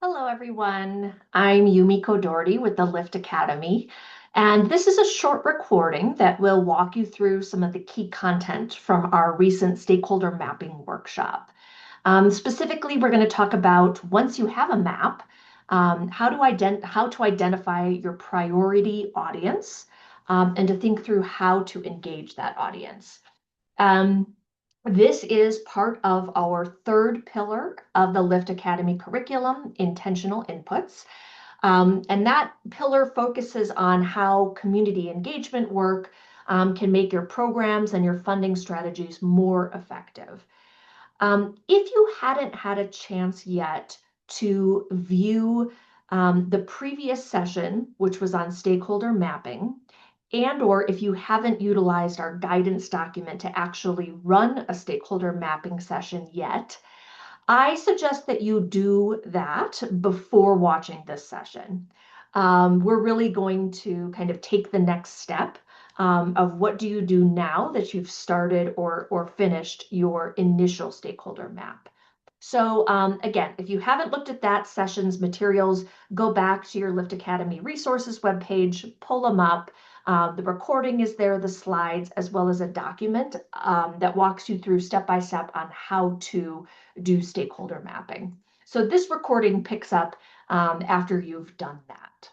Hello, everyone. I'm Yumiko Doherty with the Lift Academy, and this is a short recording that will walk you through some of the key content from our recent stakeholder mapping workshop. Specifically, we're going to talk about once you have a map, how to identify your priority audience, and to think through how to engage that audience. Um, this is part of our third pillar of the Lift Academy curriculum, intentional inputs. And that pillar focuses on how community engagement work can make your programs and your funding strategies more effective. If you hadn't had a chance yet to view the previous session, which was on stakeholder mapping, and or if you haven't utilized our guidance document to actually run a stakeholder mapping session yet, I suggest that you do that before watching this session. We're really going to kind of take the next step of what do you do now that you've started or finished your initial stakeholder map. So again, if you haven't looked at that session's materials, go back to your Lift Academy resources webpage, pull them up. The recording is there, the slides, as well as a document that walks you through step by step on how to do stakeholder mapping. So this recording picks up after you've done that.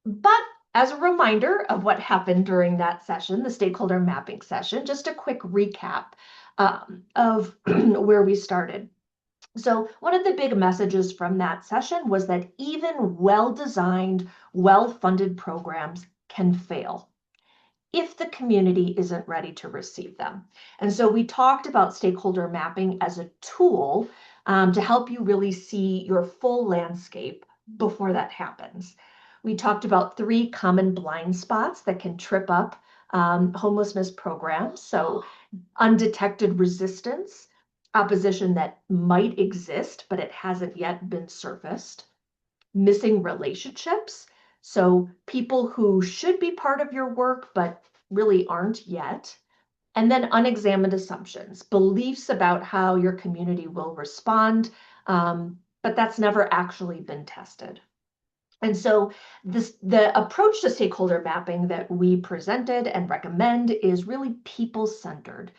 But as a reminder of what happened during that session, the stakeholder mapping session, just a quick recap of where we started. So one of the big messages from that session was that even well-designed, well-funded programs can fail if the community isn't ready to receive them. And so we talked about stakeholder mapping as a tool to help you really see your full landscape before that happens. We talked about 3 common blind spots that can trip up homelessness programs. So undetected resistance, opposition that might exist, but it hasn't yet been surfaced, missing relationships. So people who should be part of your work, but really aren't yet. And then unexamined assumptions, beliefs about how your community will respond, but that's never actually been tested. And so the approach to stakeholder mapping that we presented and recommend is really people-centered.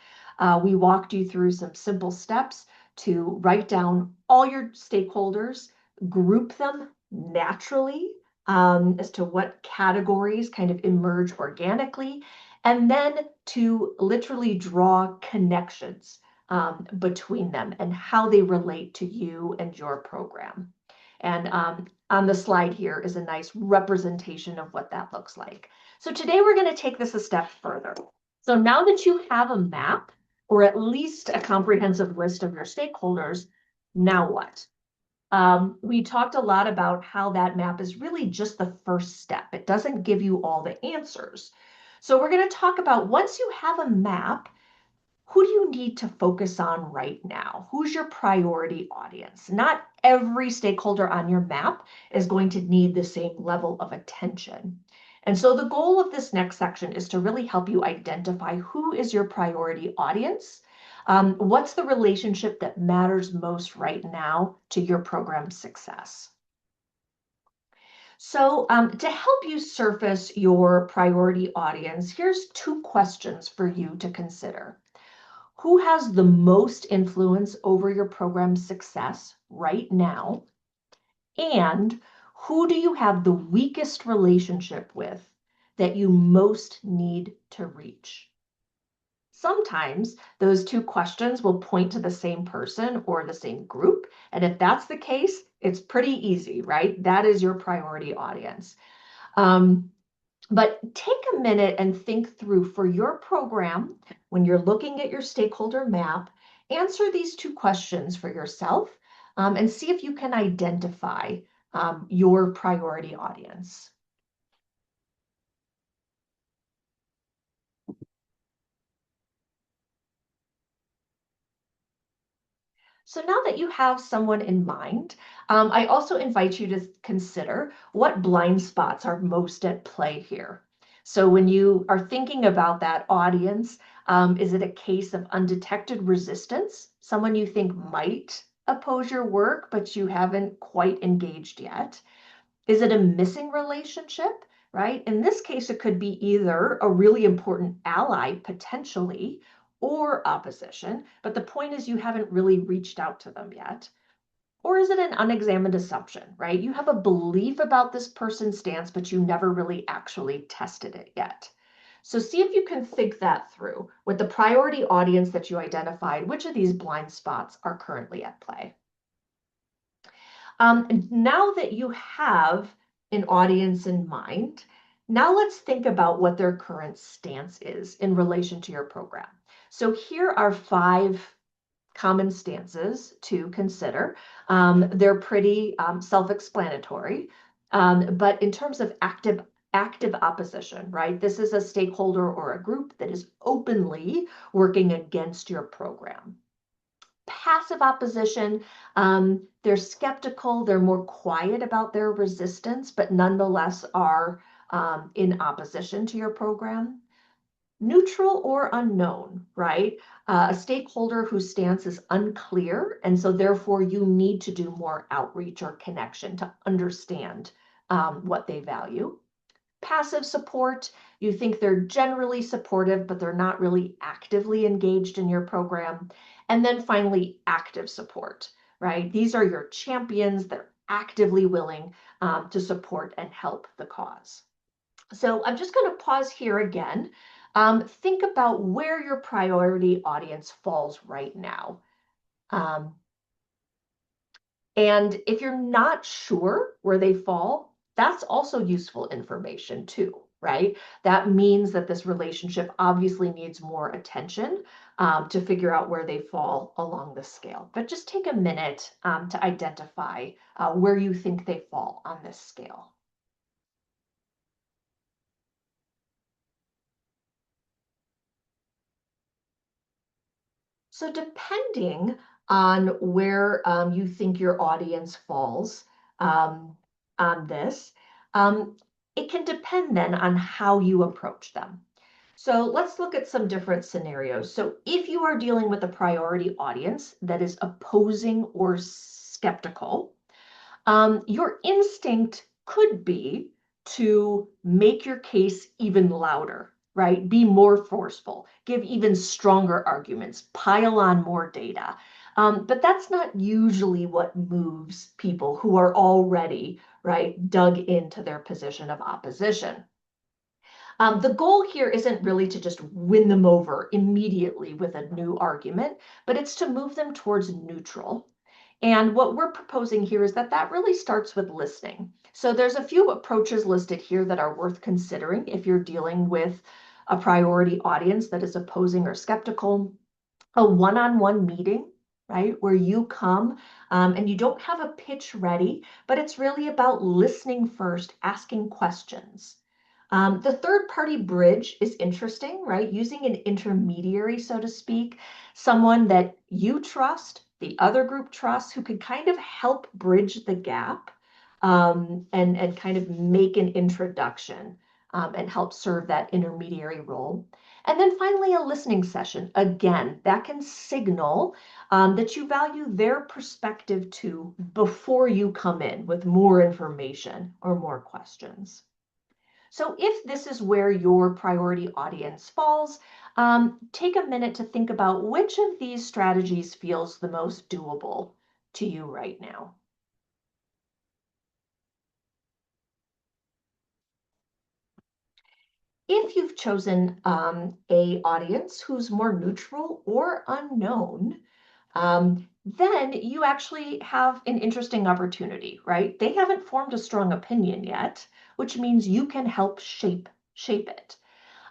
We walked you through some simple steps to write down all your stakeholders, group them naturally as to what categories kind of emerge organically, and then to literally draw connections between them and how they relate to you and your program. And on the slide here is a nice representation of what that looks like. So today we're going to take this a step further. So now that you have a map, or at least a comprehensive list of your stakeholders, now what? We talked a lot about how that map is really just the first step. It doesn't give you all the answers. So we're going to talk about once you have a map, who do you need to focus on right now? Who's your priority audience? Not every stakeholder on your map is going to need the same level of attention. And so the goal of this next section is to really help you identify who is your priority audience. What's the relationship that matters most right now to your program's success? So to help you surface your priority audience, here's 2 questions for you to consider. Who has the most influence over your program's success right now? And who do you have the weakest relationship with that you most need to reach? Sometimes those 2 questions will point to the same person or the same group. And if that's the case, it's pretty easy, right? That is your priority audience. But take a minute and think through for your program, when you're looking at your stakeholder map, answer these 2 questions for yourself and see if you can identify your priority audience. So now that you have someone in mind, I also invite you to consider what blind spots are most at play here. So when you are thinking about that audience, is it a case of undetected resistance? Someone you think might oppose your work, but you haven't quite engaged yet? Is it a missing relationship, right? In this case, it could be either a really important ally, potentially, or opposition. But the point is, you haven't really reached out to them yet. Or is it an unexamined assumption, right? You have a belief about this person's stance, but you never really actually tested it yet. So see if you can think that through with the priority audience that you identified, which of these blind spots are currently at play. Now that you have an audience in mind, now let's think about what their current stance is in relation to your program. So here are 5 common stances to consider. They're pretty self-explanatory, but in terms of active opposition, right? This is a stakeholder or a group that is openly working against your program. Passive opposition, they're skeptical, they're more quiet about their resistance, but nonetheless are in opposition to your program. Neutral or unknown, right? A stakeholder whose stance is unclear, and so therefore you need to do more outreach or connection to understand what they value. Passive support, you think they're generally supportive, but they're not really actively engaged in your program. And then finally, active support, right? These are your champions. They're actively willing to support and help the cause. So I'm just going to pause here again. Think about where your priority audience falls right now. And if you're not sure where they fall, that's also useful information too, right? That means that this relationship obviously needs more attention to figure out where they fall along the scale. But just take a minute to identify where you think they fall on this scale. So depending on where you think your audience falls on this, um, it can depend then on how you approach them. So let's look at some different scenarios. So if you are dealing with a priority audience that is opposing or skeptical, your instinct could be to make your case even louder, right? Be more forceful, give even stronger arguments, pile on more data. But that's not usually what moves people who are already, right, dug into their position of opposition. The goal here isn't really to just win them over immediately with a new argument, but it's to move them towards neutral. And what we're proposing here is that that really starts with listening. So there's a few approaches listed here that are worth considering if you're dealing with a priority audience that is opposing or skeptical. A one-on-one meeting, right, where you come and you don't have a pitch ready, but it's really about listening first, asking questions. The third party bridge is interesting, right? Using an intermediary, so to speak, someone that you trust, the other group trusts, who could kind of help bridge the gap and kind of make an introduction and help serve that intermediary role. And then finally, a listening session. Again, that can signal that you value their perspective too before you come in with more information or more questions. So if this is where your priority audience falls, take a minute to think about which of these strategies feels the most doable to you right now. If you've chosen a audience who's more neutral or unknown, then you actually have an interesting opportunity, right? They haven't formed a strong opinion yet, which means you can help shape it.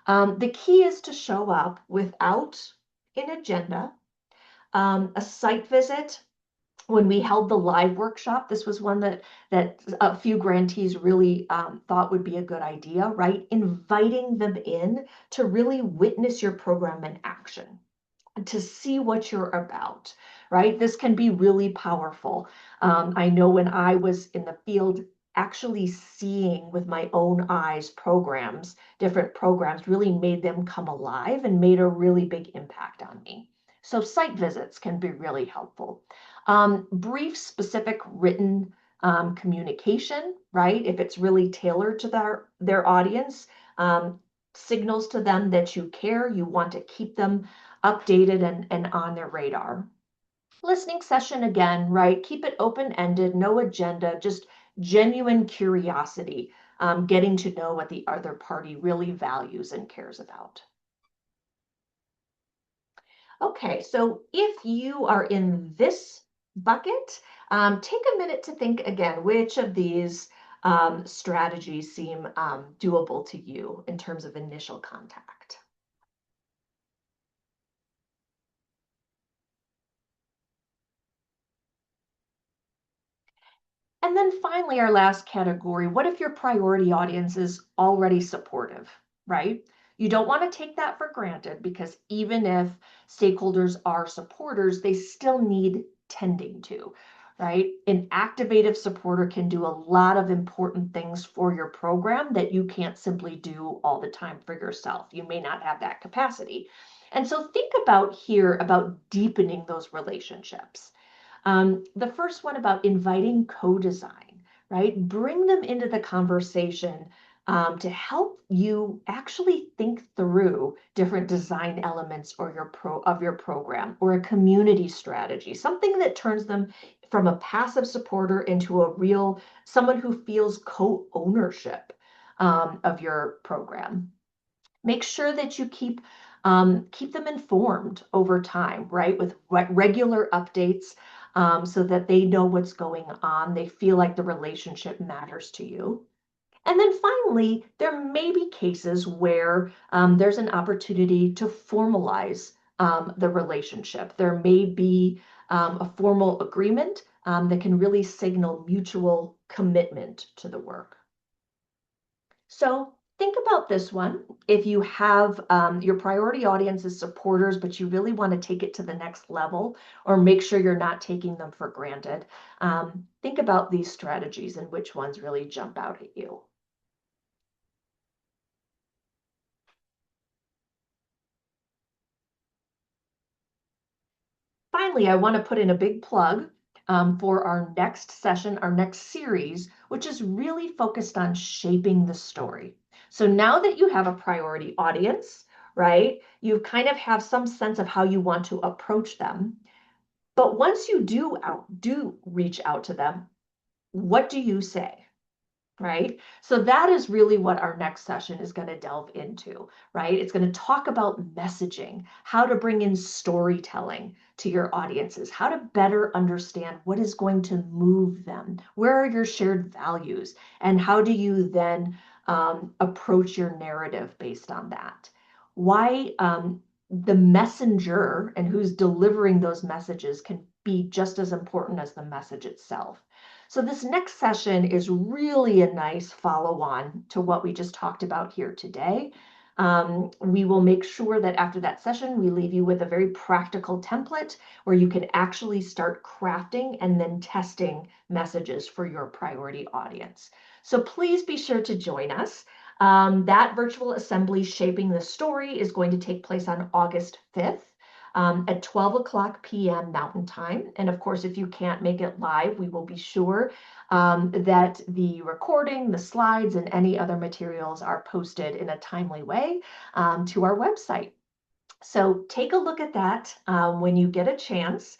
The key is to show up without an agenda, a site visit. When we held the live workshop, this was one that a few grantees really thought would be a good idea, right? Inviting them in to really witness your program in action, to see what you're about, right? This can be really powerful. I know when I was in the field, actually seeing with my own eyes different programs really made them come alive and made a really big impact on me. So site visits can be really helpful. Brief, specific written communication, right? If it's really tailored to their audience, signals to them that you care, you want to keep them updated and on their radar. Listening session again, right? Keep it open-ended, no agenda, just genuine curiosity, getting to know what the other party really values and cares about. Okay, so if you are in this bucket, take a minute to think again, which of these strategies seem doable to you in terms of initial contact? And then finally, our last category, what if your priority audience is already supportive, right? You don't want to take that for granted because even if stakeholders are supporters, they still need tending to, right? An activative supporter can do a lot of important things for your program that you can't simply do all the time for yourself. You may not have that capacity. And so think about here about deepening those relationships. The first one about inviting co-design, right? Bring them into the conversation to help you actually think through different design elements or of your program or a community strategy, something that turns them from a passive supporter into a real someone who feels co-ownership of your program. Make sure that you keep them informed over time, right? With regular updates, so that they know what's going on. They feel like the relationship matters to you. And then finally, there may be cases where there's an opportunity to formalize the relationship. There may be a formal agreement that can really signal mutual commitment to the work. So think about this one. If you have your priority audience is supporters, but you really want to take it to the next level or make sure you're not taking them for granted, think about these strategies and which ones really jump out at you. Finally, I want to put in a big plug for our next session, our next series, which is really focused on shaping the story. So now that you have a priority audience, right, you kind of have some sense of how you want to approach them. But once you do reach out to them, what do you say? Right? So that is really what our next session is going to delve into, right? It's going to talk about messaging, how to bring in storytelling to your audiences, how to better understand what is going to move them, where are your shared values, and how do you then approach your narrative based on that? Why the messenger and who's delivering those messages can be just as important as the message itself. So this next session is really a nice follow-on to what we just talked about here today. We will make sure that after that session, we leave you with a very practical template where you can actually start crafting and then testing messages for your priority audience. So please be sure to join us. That virtual assembly Shaping the Story is going to take place on August 5th. At 12 o'clock p.m. Mountain Time. And of course, if you can't make it live, we will be sure that the recording, the slides, and any other materials are posted in a timely way to our website. So take a look at that when you get a chance.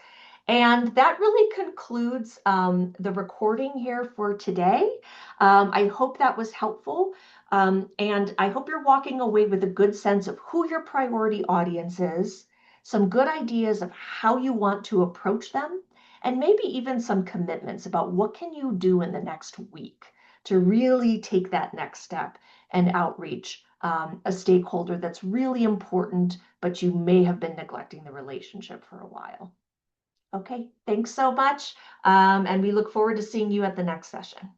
And that really concludes the recording here for today. I hope that was helpful. And I hope you're walking away with a good sense of who your priority audience is, some good ideas of how you want to approach them, and maybe even some commitments about what can you do in the next week to really take that next step and outreach a stakeholder that's really important, but you may have been neglecting the relationship for a while. Okay, thanks so much. And we look forward to seeing you at the next session.